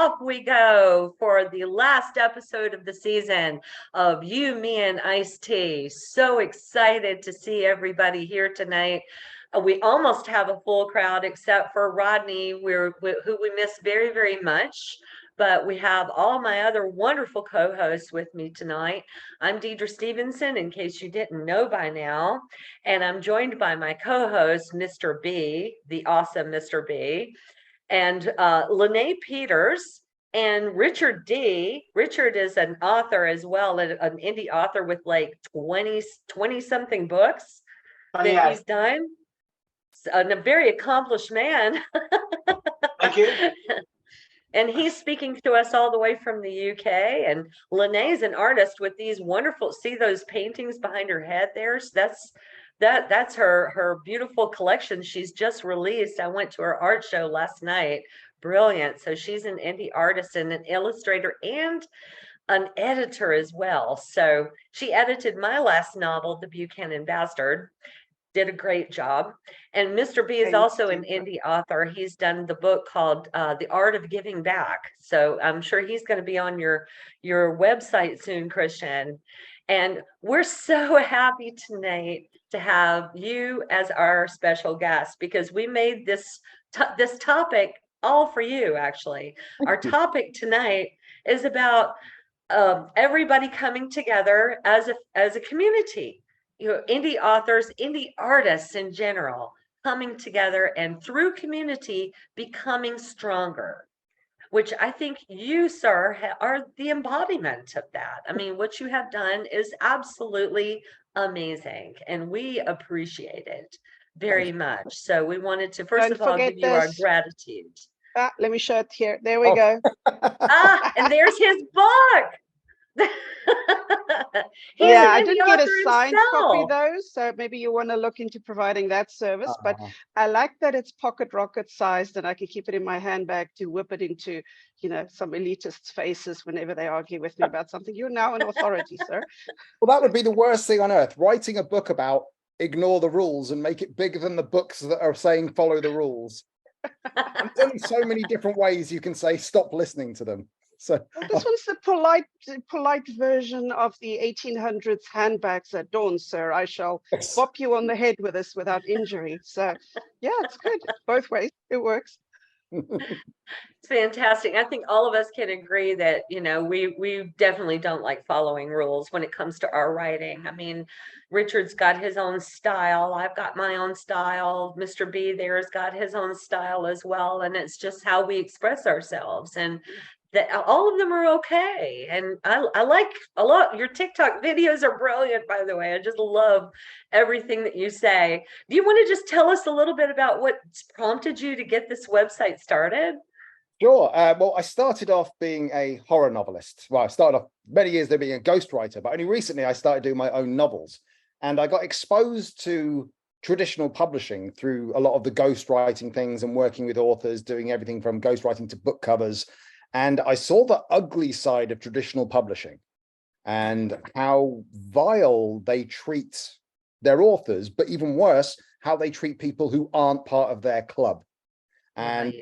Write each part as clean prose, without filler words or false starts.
off we go for the last episode of the season of You, Me, and ICED. So excited to see everybody here tonight. We almost have a full crowd except for Rodney, who we miss very, very much. But we have all my other wonderful co-hosts with me tonight. I'm Dedra Stevenson, in case you didn't know by now. And I'm joined by my co-host, Mr. B, the awesome Mr. B, and Lene Pieters, and Richard D. Richard is an author as well, an indie author with like 20 something books that he's done. And a very accomplished man. Thank you. And he's speaking to us all the way from the UK. And Lene is an artist with these wonderful, see those paintings behind her head there? So that's her beautiful collection she's just released. I went to her art show last night. Brilliant. So she's an indie artist and an illustrator and an editor as well. So she edited my last novel, The Buchanan Bastard. Did a great job. And Mr. B is also an indie author. He's done the book called The Art of Giving Back. So I'm sure he's going to be on your website soon, Christian. And we're so happy tonight to have you as our special guest, because we made this topic all for you, actually. Our topic tonight is about everybody coming together as a community. You know, indie authors, indie artists in general, coming together and through community becoming stronger, which I think you, sir, are the embodiment of that. I mean, what you have done is absolutely amazing, and we appreciate it very much. So we wanted to, first of all, give you our gratitude. Let me show it here. There we go. And there's his book. Yeah, I didn't get a signed copy though, so maybe you want to look into providing that service. But I like that it's pocket rocket sized, and I can keep it in my handbag to whip it into, you know, some elitists' faces whenever they argue with me about something. You're now an authority, sir. Well, that would be the worst thing on earth, writing a book about ignore the rules and make it bigger than the books that are saying follow the rules. There's only so many different ways you can say stop listening to them. So this one's the polite version of the 1800s handbags at dawn, sir. I shall bop you on the head with this without injury. So yeah, it's good. Both ways. It works. It's fantastic. I think all of us can agree that, you know, we definitely don't like following rules when it comes to our writing. I mean, Richard's got his own style. I've got my own style. Mr. B there's got his own style as well. And it's just how we express ourselves. And that all of them are okay. And I like a lot. Your TikTok videos are brilliant, by the way. I just love everything that you say. Do you want to just tell us a little bit about what prompted you to get this website started? Sure. Well, I started off being a horror novelist. Well, I started off many years ago being a ghostwriter, but only recently I started doing my own novels. And I got exposed to traditional publishing through a lot of the ghostwriting things and working with authors, doing everything from ghostwriting to book covers. And I saw the ugly side of traditional publishing and how vile they treat their authors, but even worse, how they treat people who aren't part of their club. And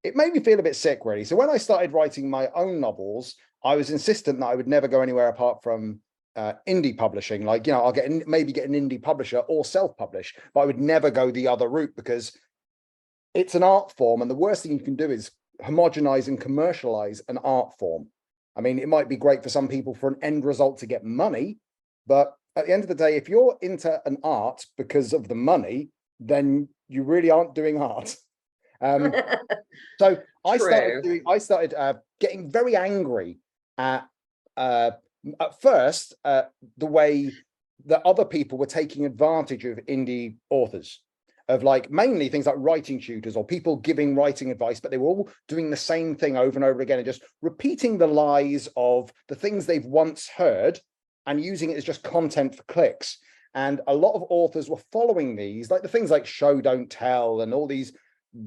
it made me feel a bit sick, really. So when I started writing my own novels, I was insistent that I would never go anywhere apart from indie publishing. Like, you know, I'll maybe get an indie publisher or self-publish, but I would never go the other route because it's an art form. And the worst thing you can do is homogenize and commercialize an art form. I mean, it might be great for some people for an end result to get money, but at the end of the day, if you're into an art because of the money, then you really aren't doing art. So I started getting very angry at first the way that other people were taking advantage of indie authors, of like mainly things like writing tutors or people giving writing advice, but they were all doing the same thing over and over again and just repeating the lies of the things they've once heard and using it as just content for clicks. And a lot of authors were following these, like the things like show, don't tell, and all these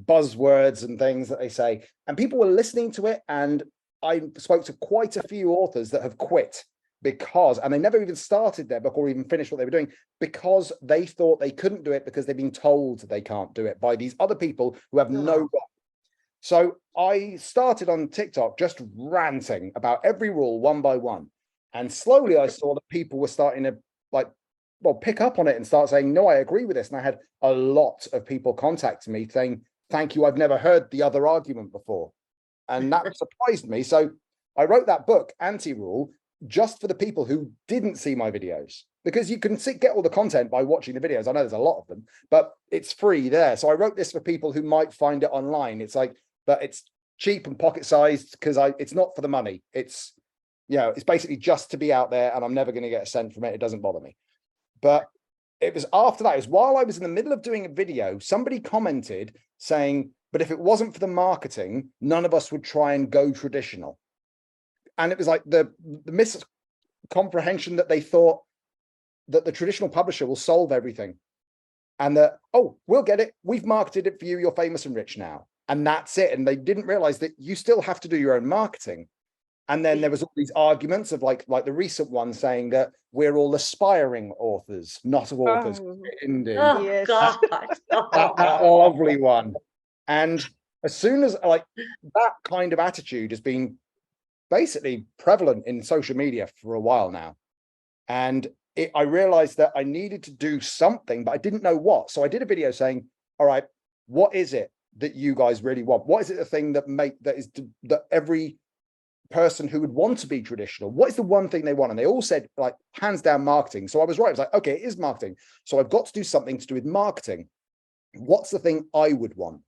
buzzwords and things that they say. And people were listening to it. And I spoke to quite a few authors that have quit because, and they never even started their book or even finished what they were doing because they thought they couldn't do it because they've been told they can't do it by these other people who have no right. So I started on TikTok just ranting about every rule one by one. And slowly I saw that people were starting to pick up on it and start saying, no, I agree with this. And I had a lot of people contact me saying, thank you, I've never heard the other argument before. And that surprised me. So I wrote that book, Anti-Rule, just for the people who didn't see my videos, because you can get all the content by watching the videos. I know there's a lot of them, but it's free there. So I wrote this for people who might find it online. It's like, but it's cheap and pocket sized because it's not for the money. It's, it's basically just to be out there, and I'm never going to get a cent from it. It doesn't bother me. But it was after that, it was while I was in the middle of doing a video, somebody commented saying, but if it wasn't for the marketing, none of us would try and go traditional. And it was like the miscomprehension that they thought that the traditional publisher will solve everything. And that, oh, we'll get it. We've marketed it for you. You're famous and rich now. And that's it. And they didn't realize that you still have to do your own marketing. And then there was all these arguments of like the recent one saying that we're all aspiring authors, not authors. Indeed. Oh, Yes. God. That lovely one. And as soon as that kind of attitude has been basically prevalent in social media for a while now. And I realized that I needed to do something, but I didn't know what. So I did a video saying, all right, what is it that you guys really want? What is it the thing that every person who would want to be traditional, what is the one thing they want? And they all said, like, hands down, marketing. So I was right. I was like, okay, it is marketing. So I've got to do something to do with marketing. What's the thing I would want?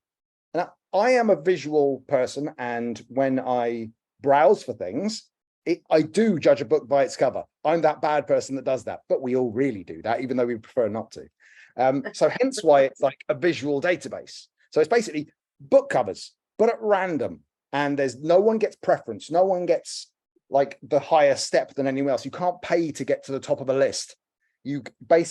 And I am a visual person. And when I browse for things, I do judge a book by its cover. I'm that bad person that does that, but we all really do that, even though we prefer not to. So hence why it's like a visual database. So it's basically book covers, but at random. And no one gets preference. No one gets like the higher step than anyone else. You can't pay to get to the top of a list. You can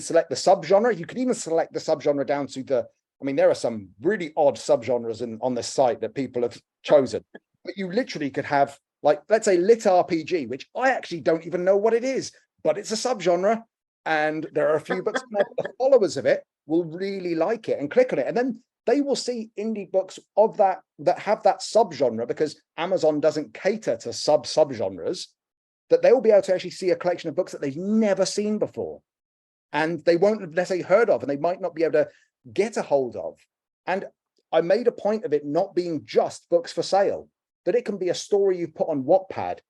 select the subgenre. You can even select the subgenre down to there are some really odd subgenres on this site that people have chosen. But you literally could have, like, let's say lit RPG, which I actually don't even know what it is, but it's a subgenre. And there are a few books, the followers of it will really like it and click on it. And then they will see indie books of that have that subgenre, because Amazon doesn't cater to subgenres, that they will be able to actually see a collection of books that they've never seen before. And they won't have necessarily heard of, and they might not be able to get a hold of. And I made a point of it not being just books for sale, that it can be a story you've put on Wattpad.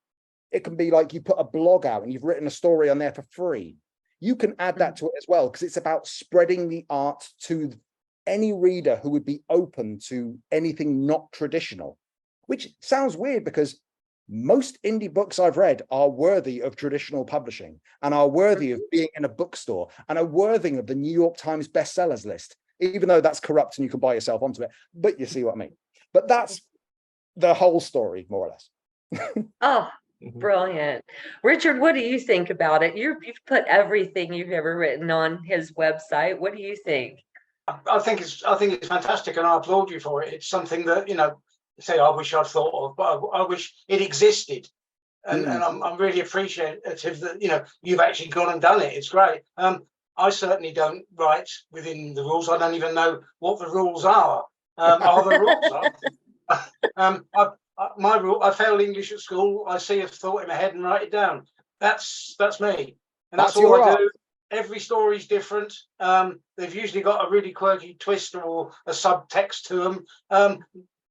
It can be like you put a blog out and you've written a story on there for free. You can add that to it as well, because it's about spreading the art to any reader who would be open to anything not traditional, which sounds weird because most indie books I've read are worthy of traditional publishing and are worthy of being in a bookstore and are worthy of the New York Times bestsellers list, even though that's corrupt and you can buy yourself onto it. But you see what I mean. But that's the whole story, more or less. Oh, brilliant. Richard, what do you think about it? You've put everything you've ever written on his website. What do you think? I think it's fantastic, and I applaud you for it. It's something that, say I wish I'd thought of, but I wish it existed. And I'm really appreciative that you've actually gone and done it. It's great. I certainly don't write within the rules. I don't even know what the rules are. Are the rules? My rule: I failed English at school. I see a thought in my head and write it down. That's me, and that's all I do. Every story's different. They've usually got a really quirky twist or a subtext to them.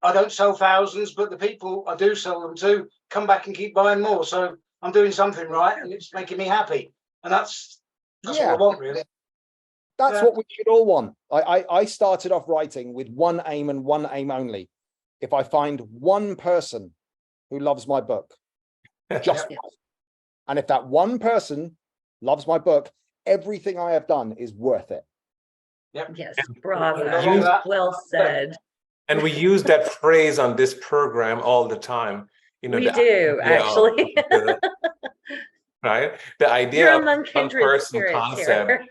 I don't sell thousands, but the people I do sell them to come back and keep buying more. So I'm doing something right, and it's making me happy. And that's what I want, really. That's what we should all want. I started off writing with one aim and one aim only. If I find one person who loves my book, just one. And if that one person loves my book, everything I have done is worth it. Yep. Yes, bravo. Well said. And we use that phrase on this program all the time. We do, actually. Right? The idea You're of among kindred one-person concept. Here.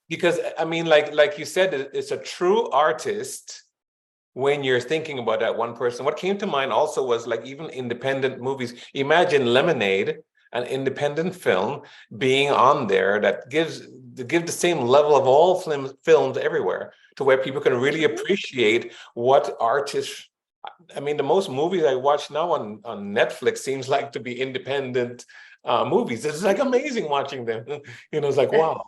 Because, like you said, it's a true artist when you're thinking about that one person. What came to mind also was like even independent movies. Imagine Lemonade. an independent film being on there that gives the same level of all films everywhere, to where people can really appreciate what artists. I mean, the most movies I watch now on Netflix seems like to be independent movies. It's like amazing watching them. It's like, wow.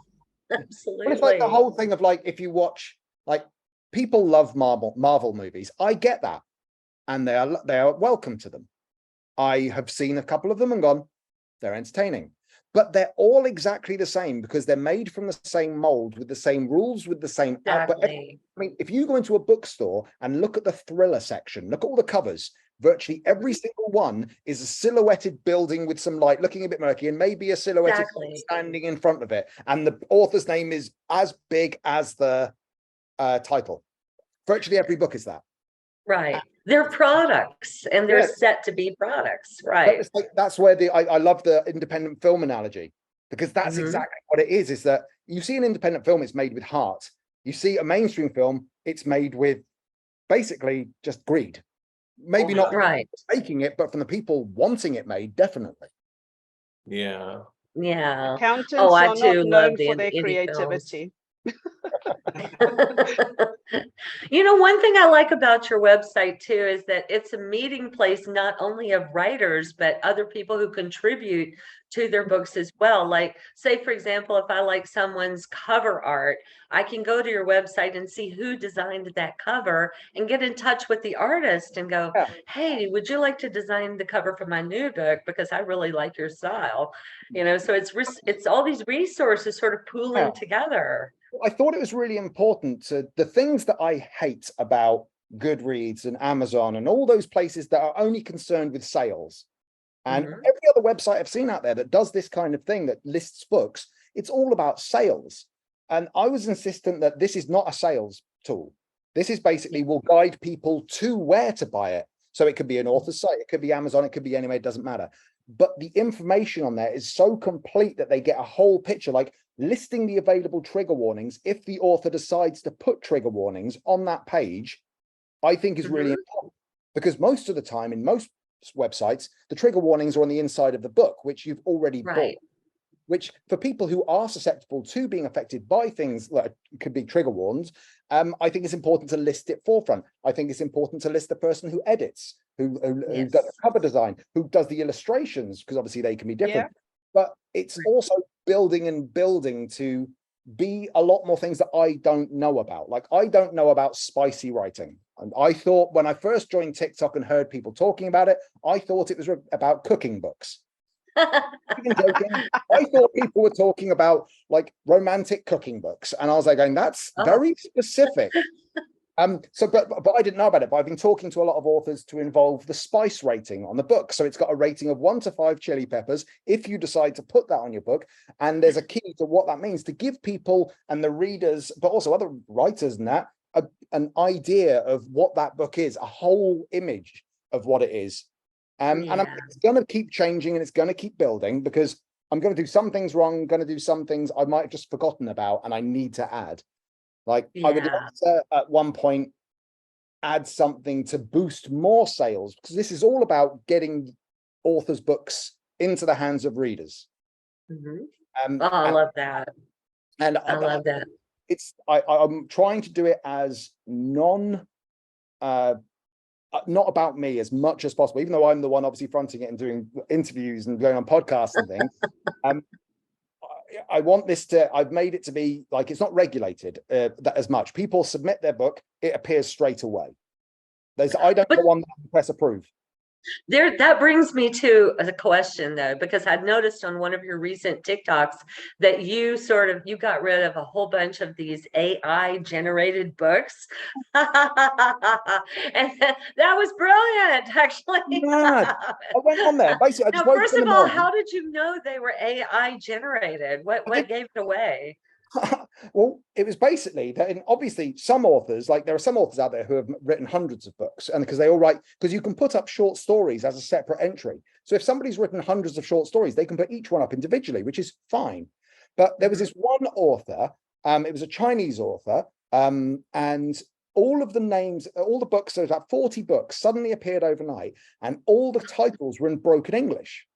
Absolutely. But it's like the whole thing of like, if you watch, like, people love Marvel movies. I get that, and they are welcome to them. I have seen a couple of them and gone, they're entertaining, but they're all exactly the same because they're made from the same mold, with the same rules, with the same output. I mean, if you go into a bookstore and look at the thriller section, look at all the covers, virtually every single one is a silhouetted building with some light looking a bit murky, and maybe a silhouetted standing in front of it, and the author's name is as big as the title. Virtually every book is that. Right. They're products, and they're set to be products. Right. It's like, that's where I love the independent film analogy, because that's exactly what it is that you see an independent film, it's made with heart. You see a mainstream film, it's made with basically just greed. Maybe not making it, but from the people wanting it made, definitely. Yeah. Yeah. Accountants are not known for their creativity. One thing I like about your website too is that it's a meeting place not only of writers but other people who contribute to their books as well. Like, say for example, if I like someone's cover art, I can go to your website and see who designed that cover and get in touch with the artist and go, hey, would you like to design the cover for my new book, because I really like your style. So it's all these resources sort of pooling together. I thought it was really important to the things that I hate about Goodreads and Amazon and all those places that are only concerned with sales. And every other website I've seen out there that does this kind of thing, that lists books, it's all about sales. And I was insistent that this is not a sales tool. This is basically will guide people to where to buy it. So it could be an author's site, it could be Amazon, it could be anywhere, it doesn't matter. But the information on there is so complete that they get a whole picture, like listing the available trigger warnings. If the author decides to put trigger warnings on that page, I think is really important, because most of the time in most websites, the trigger warnings are on the inside of the book, which you've already bought, which for people who are susceptible to being affected by things that could be trigger warnings, I think it's important to list it forefront. I think it's important to list the person who edits, who does the cover design, who does the illustrations, because obviously they can be different. But it's also building and building to be a lot more things that I don't know about. Like, I don't know about spicy writing. And I thought when I first joined TikTok and heard people talking about it, I thought it was about cooking books. Even joking, I thought people were talking about like romantic cooking books, and I was like going, that's very specific. But I didn't know about it. But I've been talking to a lot of authors to involve the spice rating on the book. So it's got a rating of 1 to 5 chili peppers if you decide to put that on your book. And there's a key to what that means to give people and the readers, but also other writers and that, an idea of what that book is, a whole image of what it is. And it's going to keep changing and it's going to keep building, because I'm going to do some things wrong, going to do some things I might have just forgotten about and I need to add. Like, I would like to, at one point, add something to boost more sales, because this is all about getting authors' books into the hands of readers. I love that. And I love that. I'm trying to do it as not about me as much as possible, even though I'm the one obviously fronting it and doing interviews and going on podcasts and things. I want this I've made it to be like, it's not regulated that as much. People submit their book, it appears straight away. I don't go on that press approve. That brings me to a question though, because I'd noticed on one of your recent TikToks that you got rid of a whole bunch of these AI generated books. And that was brilliant, actually. I went on there. Basically, now, first of all, how did you know they were AI generated? What gave it away? Well, it was basically that, and obviously some authors, like there are some authors out there who have written hundreds of books, and because they all write, because you can put up short stories as a separate entry. So if somebody's written hundreds of short stories, they can put each one up individually, which is fine. But there was this one author, it was a Chinese author, and all of the names, all the books, there's about 40 books suddenly appeared overnight, and all the titles were in broken English.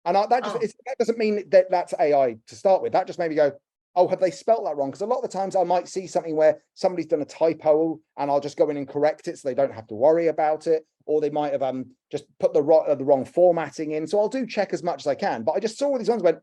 And that doesn't mean that that's AI to start with. That just made me go, oh, have they spelt that wrong? Because a lot of the times I might see something where somebody's done a typo and I'll just go in and correct it so they don't have to worry about it. Or they might have just put the wrong formatting in. So I'll do check as much as I can. But I just saw all these ones and went,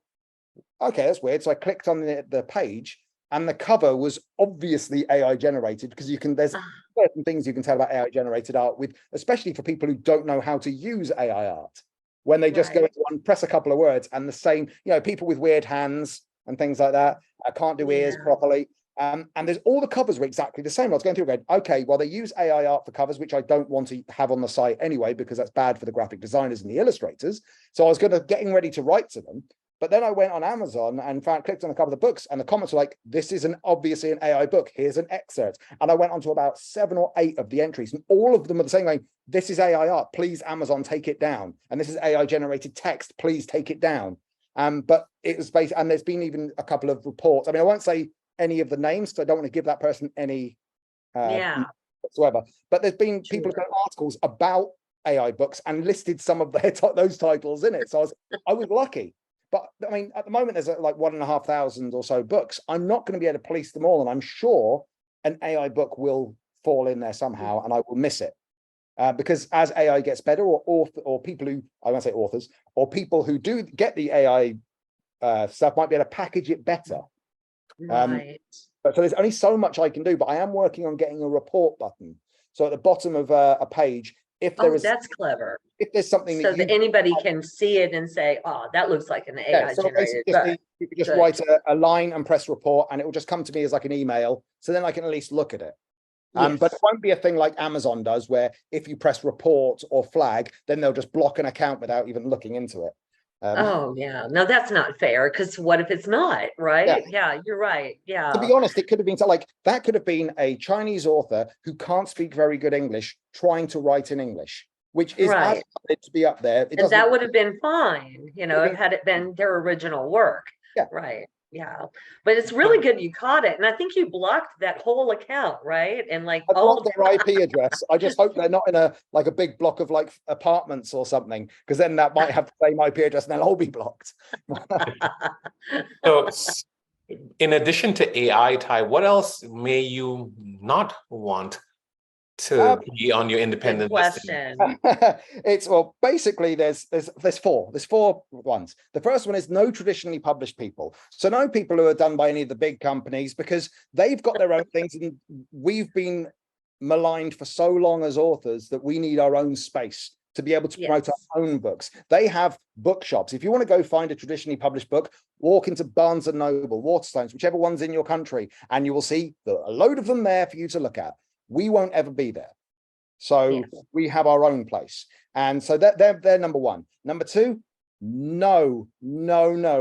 okay, that's weird. So I clicked on the page and the cover was obviously AI generated, because there's certain things you can tell about AI generated art with, especially for people who don't know how to use AI art. When they just go into one, press a couple of words and the same, people with weird hands and things like that. I can't do ears properly. And there's all the covers were exactly the same. I was going through going, okay, well, they use AI art for covers, which I don't want to have on the site anyway, because that's bad for the graphic designers and the illustrators. So I was getting ready to write to them. But then I went on Amazon and clicked on a couple of the books, and the comments were like, this is obviously an AI book. Here's an excerpt. And I went on to about 7 or 8 of the entries, and all of them are the same, going, this is AI art. Please, Amazon, take it down. And this is AI generated text. Please take it down. But it was based, and there's been even a couple of reports. I mean, I won't say any of the names, because I don't want to give that person any whatsoever. But there's been people who've done articles about AI books and listed some of those titles in it. So I was lucky. But I mean, at the moment, there's like 1,500 or so books. I'm not going to be able to police them all. And I'm sure an AI book will fall in there somehow and I will miss it. Because as AI gets better, or people who, I won't say authors, or people who do get the AI stuff might be able to package it better. Right. But so there's only so much I can do, but I am working on getting a report button. So at the bottom of a page, if there is, that's clever. If there's something so that anybody can see it and say, oh, that looks like an AI so generated. You can just write a line and press report, and it will just come to me as like an email. So then I can at least look at it. But it won't be a thing like Amazon does, where if you press report or flag, then they'll just block an account without even looking into it. No, that's not fair, because what if it's not, right? Yeah, you're right. Yeah. To be honest, it could have been that could have been a Chinese author who can't speak very good English trying to write in English, which is right. To be up there. And that would have been fine, had it been their original work. Yeah. Right. Yeah. But it's really good you caught it. And I think you blocked that whole account, right? And like I blocked their IP address. I just hope they're not in a big block of like apartments or something, because then that might have the same IP address and they'll all be blocked. So in addition to AI, Ty, what else may you not want to be on your independent question? It's basically there's four ones. The first one is no traditionally published people. So no people who are done by any of the big companies, because they've got their own things, and we've been maligned for so long as authors that we need our own space to be able to promote our own books. They have bookshops. If you want to go find a traditionally published book, walk into Barnes and Noble, Waterstones, whichever one's in your country, and you will see a load of them there for you to look at. We won't ever be there. So we have our own place. And so they're number one. Number two, no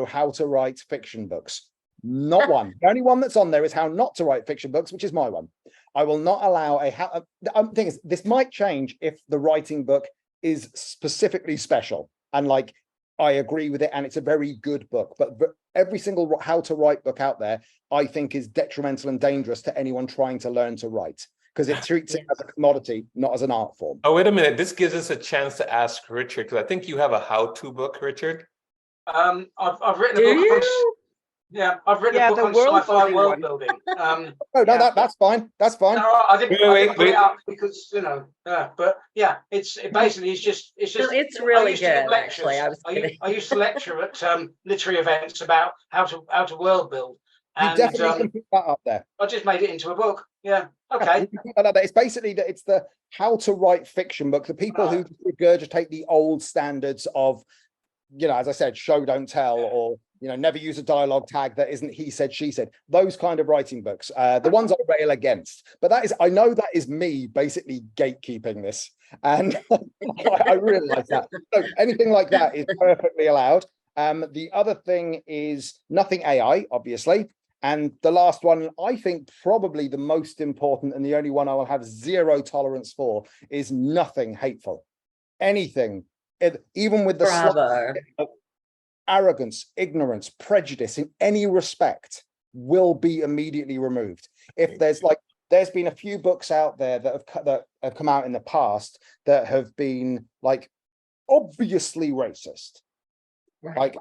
how to write fiction books. Not one. The only one that's on there is how not to write fiction books, which is my one. I will not allow the thing is, this might change if the writing book is specifically special and like I agree with it and it's a very good book, but every single how to write book out there I think is detrimental and dangerous to anyone trying to learn to write, because it treats it as a commodity, not as an art form. Oh, wait a minute, this gives us a chance to ask Richard, because I think you have a how-to book, Richard. I've written a book I've written a book on sci-fi world building. That's fine. That's fine. No, I didn't put it up because but yeah, it's just. No, it's really good. Actually, I used to lecture at literary events about how to world build. And, you definitely can put that up there. I just made it into a book. Yeah. Okay. It's basically it's the how to write fiction book. The people who regurgitate the old standards of, as I said, show don't tell, or never use a dialogue tag that isn't he said, she said. Those kind of writing books. The ones I rail against. But I know that is me basically gatekeeping this, and I realize that. So anything like that is perfectly allowed. The other thing is nothing AI, obviously. And the last one, I think probably the most important and the only one I will have zero tolerance for, is nothing hateful. Anything, even with the arrogance, ignorance, prejudice in any respect, will be immediately removed. If there's been a few books out there that have come out in the past that have been like obviously racist. Right. Like,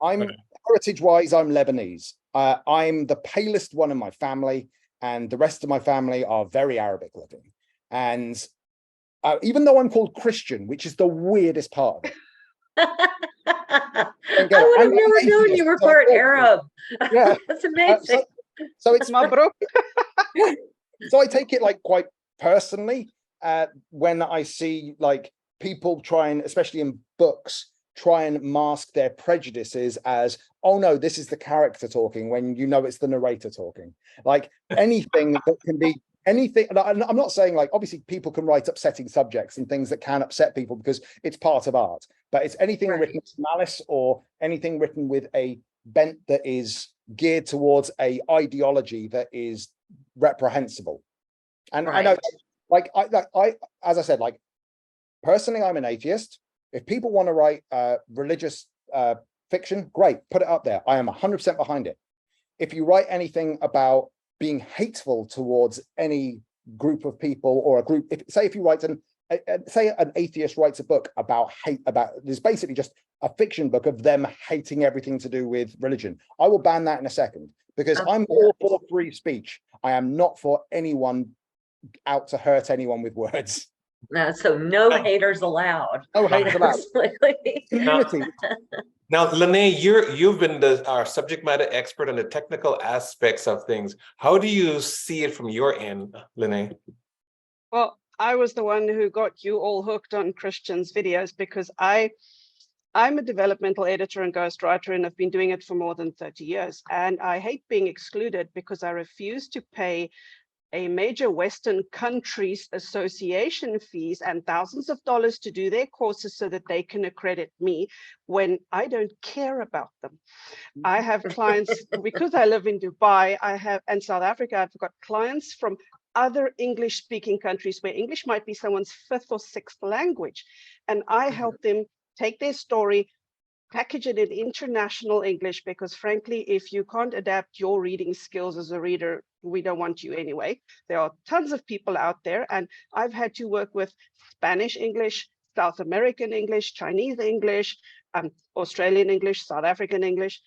I'm Right. heritage-wise, I'm Lebanese. I'm the palest one in my family, and the rest of my family are very Arabic looking. And even though I'm called Christian, which is the weirdest part of it. I Don't get it. would have And I'm never an known atheist, you were so part it's awful. Arab. Yeah. That's amazing. So it's Mabruk. so I take it like quite personally when I see like people trying, especially in books, try and mask their prejudices as, oh no, this is the character talking, when you know it's the narrator talking. Like anything that can be anything. I'm not saying, like, obviously people can write upsetting subjects and things that can upset people because it's part of art, but it's anything Right. written with malice or anything written with a bent that is geared towards a ideology that is reprehensible. And I know, Right. I as I said, like, personally, I'm an atheist. If people want to write religious fiction, great, put it up there. I am 100% behind it. If you write anything about being hateful towards any group of people or a group, if you write say an atheist writes a book about hate, there's basically just a fiction book of them hating everything to do with religion, I will ban that in a second, because I'm all for free speech. I am not for anyone out to hurt anyone with words. So no haters allowed. No haters allowed. Community. Now, Lene, you've been our subject matter expert on the technical aspects of things. How do you see it from your end, Lene? Well, I was the one who got you all hooked on Christian's videos because I'm a developmental editor and ghostwriter, and I've been doing it for more than 30 years. And I hate being excluded because I refuse to pay a major Western country's association fees and thousands of dollars to do their courses so that they can accredit me when I don't care about them. I have clients, because I live in Dubai, and South Africa, I've got clients from other English-speaking countries where English might be someone's fifth or sixth language. And I help them take their story, package it in international English, because frankly, if you can't adapt your reading skills as a reader, we don't want you anyway. There are tons of people out there, and I've had to work with Spanish English, South American English, Chinese English, Australian English, South African English,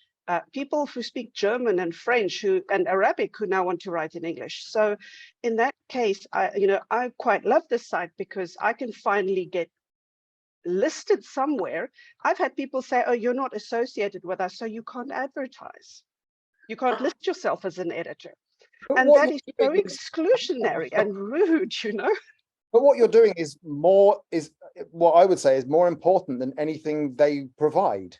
people who speak German and French and Arabic who now want to write in English. So in that case, I quite love this site because I can finally get listed somewhere. I've had people say, oh, you're not associated with us, so you can't advertise. You can't list yourself as an editor. And that is so exclusionary and rude, you know? But what you're doing is what I would say is more important than anything they provide.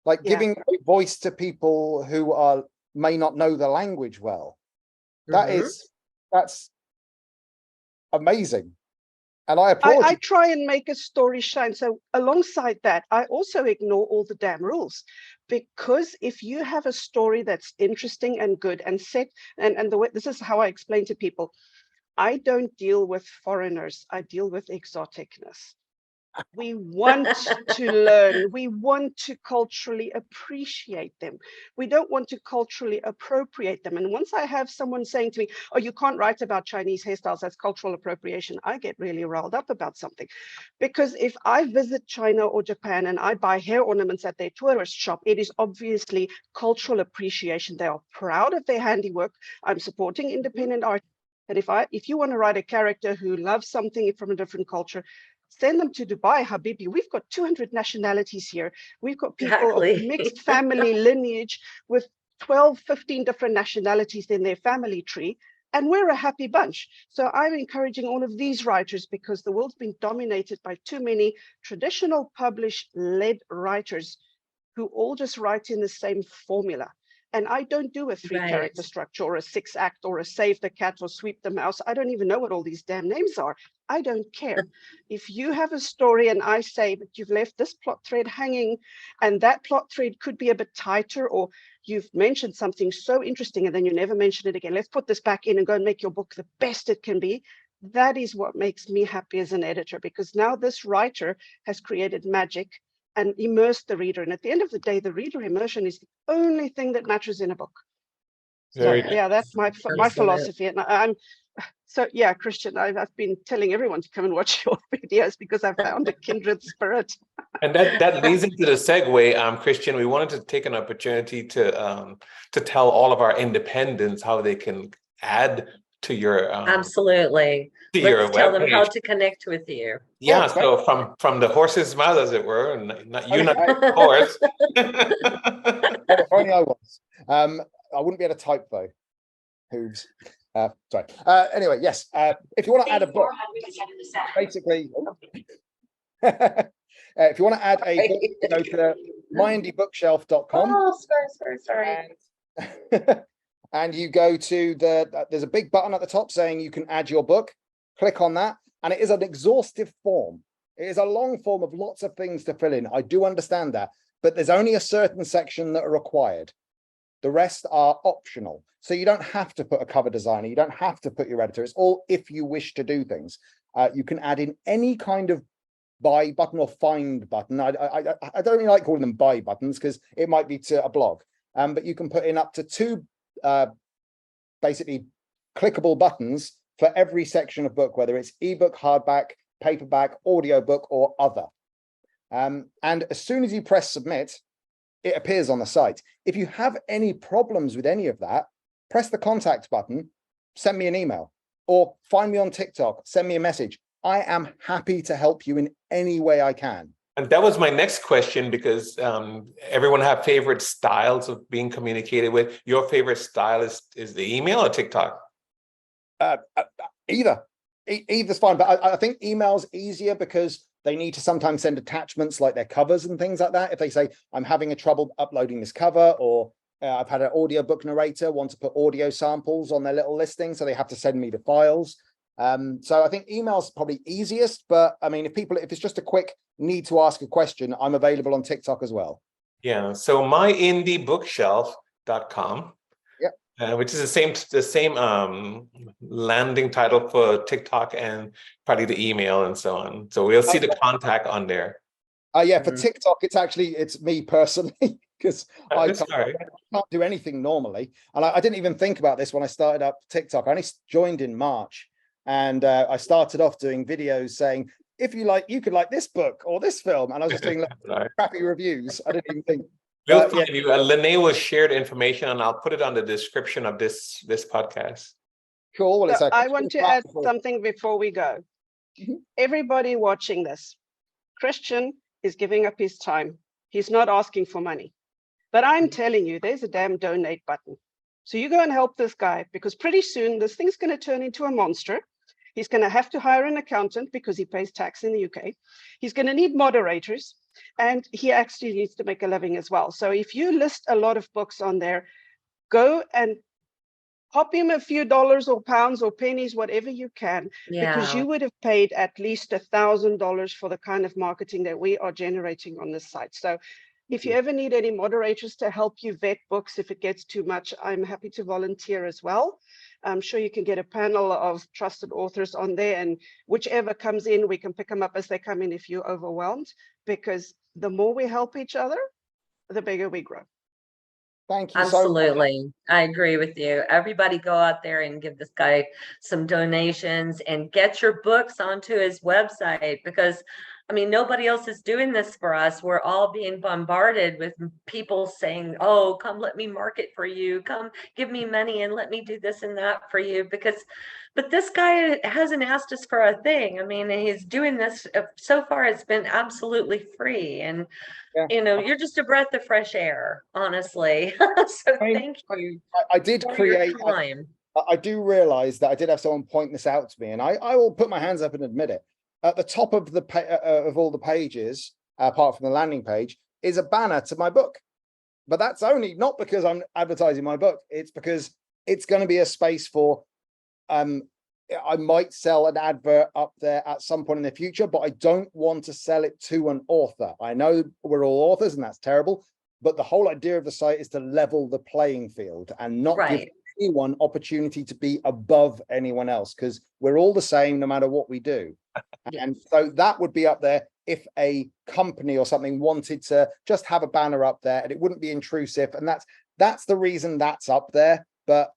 Like giving a voice to people who may not know the language well. That's amazing. And I applaud I try and make a story shine. So alongside that, I also ignore all the damn rules, because if you have a story that's interesting and good and set, and the way, this is how I explain to people, I don't deal with foreigners, I deal with exoticness. We want to learn. We want to culturally appreciate them. We don't want to culturally appropriate them. And once I have someone saying to me, oh, you can't write about Chinese hairstyles, that's cultural appropriation, I get really riled up about something. Because if I visit China or Japan and I buy hair ornaments at their tourist shop, it is obviously cultural appreciation. They are proud of their handiwork. I'm supporting independent art. And if you want to write a character who loves something from a different culture, send them to Dubai, Habibi. We've got 200 nationalities here. We've got people of mixed family lineage with 12, 15 different nationalities in their family tree. And we're a happy bunch. So I'm encouraging all of these writers, because the world's been dominated by too many traditional published-led writers who all just write in the same formula. And I don't do a 3-character structure or a 6-act or a save the cat or sweep the mouse. I don't even know what all these damn names are. I don't care. If you have a story and I say, but you've left this plot thread hanging, and that plot thread could be a bit tighter, or you've mentioned something so interesting and then you never mention it again, let's put this back in and go and make your book the best it can be. That is what makes me happy as an editor, because now this writer has created magic and immerse the reader. And at the end of the day, the reader immersion is the only thing that matters in a book. So yeah, that's my philosophy. And So yeah, Christian, I've been telling everyone to come and watch your videos because I found a kindred spirit. And that leads into the segue, Christian. We wanted to take an opportunity to tell all of our independents how they can add to your Absolutely. to Let's your tell them how webpage. to connect with you. Yeah, Yeah, so from the horse's mouth, as it were, and not you, not Okay. the horse. Well, if only I was. I wouldn't be able to type though. Hooves. Sorry. Anyway, yes. If you want to add a book, basically, if you want to add a book, go to myindiebookshelf.com. Oh, sorry. And you go to there's a big button at the top saying you can add your book. Click on that, and it is an exhaustive form. It is a long form of lots of things to fill in. I do understand that, but there's only a certain section that are required. The rest are optional. So you don't have to put a cover designer. You don't have to put your editor. It's all if you wish to do things. You can add in any kind of buy button or find button. I don't really like calling them buy buttons because it might be to a blog. But you can put in up to 2 basically clickable buttons for every section of book, whether it's ebook, hardback, paperback, audiobook, or other. And as soon as you press submit, it appears on the site. If you have any problems with any of that, press the contact button, send me an email, or find me on TikTok, send me a message. I am happy to help you in any way I can. And that was my next question, because everyone have favorite styles of being communicated with. Your favorite style is the email or TikTok? Either's fine, but I think email's easier because they need to sometimes send attachments like their covers and things like that. If they say, I'm having a trouble uploading this cover, or I've had an audiobook narrator want to put audio samples on their little listing, so they have to send me the files. So I think email's probably easiest, but I mean, if it's just a quick need to ask a question, I'm available on TikTok as well. Yeah, so myindiebookshelf.com. Which is the same landing title for TikTok and probably the email and so on. So we'll see the contact on there. Yeah, for TikTok, it's me personally, because I can't do anything normally. And I didn't even think about this when I started up TikTok. I only joined in March, and I started off doing videos saying, if you like, you could like this book or this film. And I was just doing crappy reviews. I didn't even think. We'll find you. Lene will share the information, and I'll put it on the description of this podcast. Cool. Well, So I want to add something before we go. Everybody watching this, Christian is giving up his time. He's not asking for money. But I'm telling you, there's a damn donate button. So you go and help this guy, because pretty soon this thing's going to turn into a monster. He's going to have to hire an accountant because he pays tax in the UK. He's going to need moderators. And he actually needs to make a living as well. So if you list a lot of books on there, go and pop him a few dollars or pounds or pennies, whatever you can, because you would have paid at least $1,000 for the kind of marketing that we are generating on this site. So if you ever need any moderators to help you vet books, if it gets too much, I'm happy to volunteer as well. I'm sure you can get a panel of trusted authors on there, and whichever comes in, we can pick them up as they come in if you're overwhelmed, because the more we help each other, the bigger we grow. Thank you. Absolutely. I agree with you. Everybody go out there and give this guy some donations and get your books onto his website, because I mean, nobody else is doing this for us. We're all being bombarded with people saying, oh, come let me market for you. Come give me money and let me do this and that for you. But this guy hasn't asked us for a thing. I mean, he's doing this. So far, it's been absolutely free. And, you know, you're just a breath of fresh air, honestly. So thank you. I did create time. I do realize that I did have someone point this out to me, and I will put my hands up and admit it. At the top of the of all the pages, apart from the landing page, is a banner to my book. But that's only not because I'm advertising my book. It's because it's going to be a space for, I might sell an advert up there at some point in the future, but I don't want to sell it to an author. I know we're all authors and that's terrible, but the whole idea of the site is to level the playing field and not give anyone opportunity to be above anyone else, because we're all the same no matter what we do. And so that would be up there if a company or something wanted to just have a banner up there, and it wouldn't be intrusive. And that's the reason that's up there. But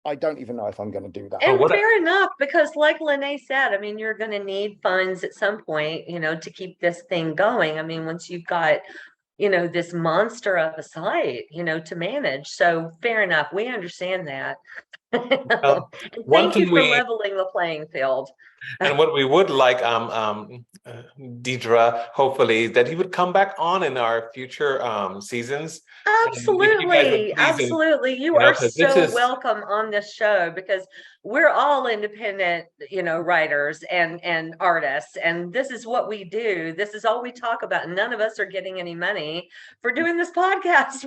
I don't even know if I'm going to do that. And what fair enough, because like Lene said, I mean, you're going to need funds at some point, you know, to keep this thing going. I mean, once you've got, you know, this monster of a site, you know, to manage. So fair enough. We understand that. And one thank you thing for we leveling the playing field. and what we would like, Dedra, hopefully, that he would come back on in our future seasons. And if you guys would Absolutely, please, absolutely. You you know, are because this so is welcome on this show because we're all independent, you know, writers and artists, and this is what we do. This is all we talk about. None of us are getting any money for doing this podcast.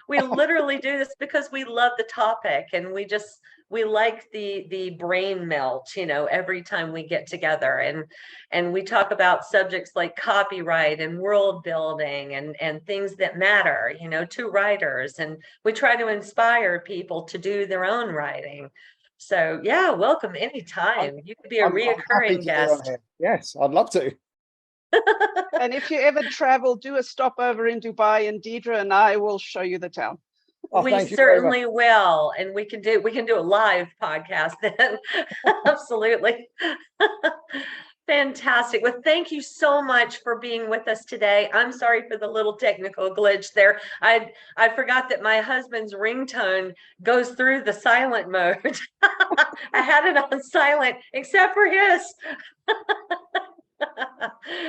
We literally do this because we love the topic, and we like the brain melt, you know, every time we get together, and we talk about subjects like copyright and world building and things that matter, you know, to writers, and we try to inspire people to do their own writing. So yeah, welcome anytime. You could be a I'm happy reoccurring to be on guest. here. Yes, I'd love to. And if you ever travel, do a stopover in Dubai, and Dedra and I will show you the town. Oh, We thank you very much. certainly will, and we can do a live podcast then. Absolutely. Fantastic. Well, thank you so much for being with us today. I'm sorry for the little technical glitch there. I forgot that my husband's ringtone goes through the silent mode. I had it on silent, except for his.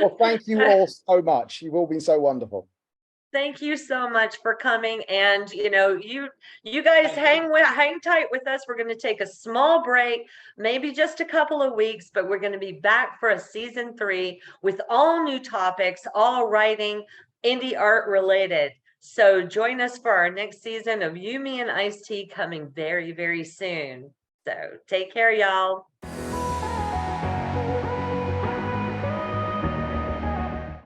Well, thank you all so much. You've all been so wonderful. Thank you so much for coming, and you know, you guys hang tight with us. We're going to take a small break, maybe just a couple of weeks, but we're going to be back for a season 3 with all new topics, all writing, indie art related. So join us for our next season of You, Me, and ICED coming very, very soon. So take care, y'all.